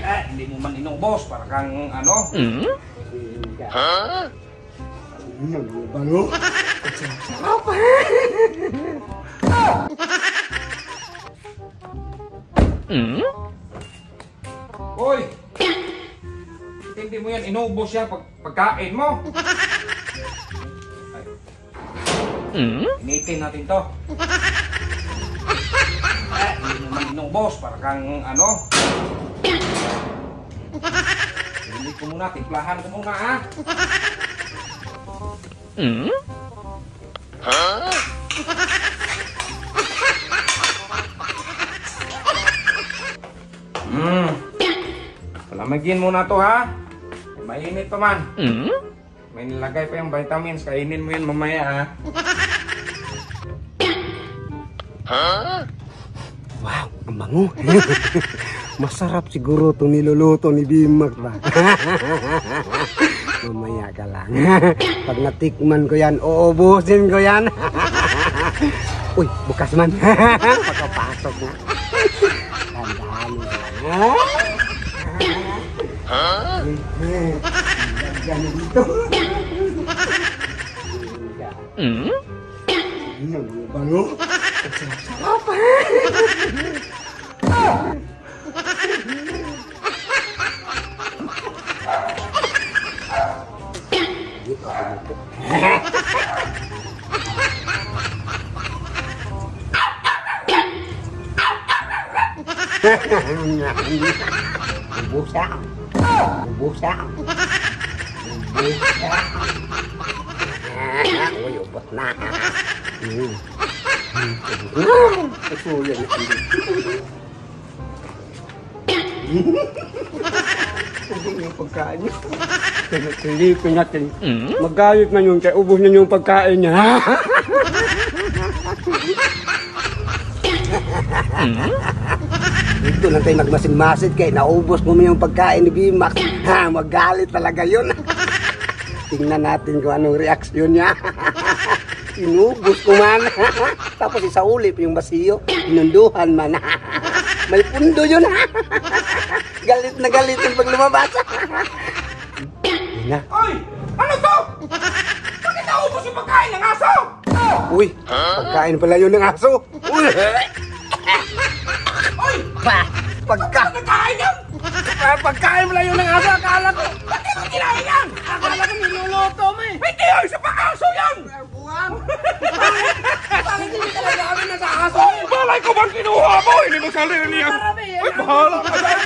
Hindi mo man inubos para kang ano? Ha? Bango. Apa? Hoy! Hindi mo yan inubos yan pagkain mo. Initin natin to. Hindi mo man inubos para kang ano? Hindi ko muna, timplahan ko muna ha. Ha? Palamagin muna to ha. Mainit pa man. May nilagay pa yung vitamins. Kainin mo yan mamaya ha. Ha? Wow, ang bango. Masarap siguro itong niluluto ni Bimax ba? Mamaya ka lang. Pag natikman ko yan, uubusin ko yan. Uy, bukas man. Pagkapasok na. Tandaan mo lang. Ha? Lagyan mo dito. Ang bango. Sarap. Busa. Busa. Busa. Uy, ubot na. Sulit. Yung pagkain niyo. Silipin natin. Magalit na yun kaya ubos na yung pagkain niya. Dito lang tayo nagmasid-masid kaya naubos mo yung pagkain ni Bimax. Ha, magalit talaga yun. Tingnan natin kung anong reaksyon niya. Inubos ko man. Tapos isaulip yung basiyo. Inunduhan man. May pundo yun. Galit na galit yung pag lumabas. Na. Oy! Ano to? Bakit naubos yung pagkain ng aso? Uy, pagkain pala yun ng aso. Uy! Oy! Pagkain yan! Pagkain pala yun ng aso, akala ko. Bakit mo kinain yan? Akala ko niluluto mo eh. Hindi yun! Isa pa aso yan! Buwan! Bakit hindi talaga kami nasa aso? Balay ko bang kinuha mo? Hindi mo sarili niya. Ay, bahala ka dyan.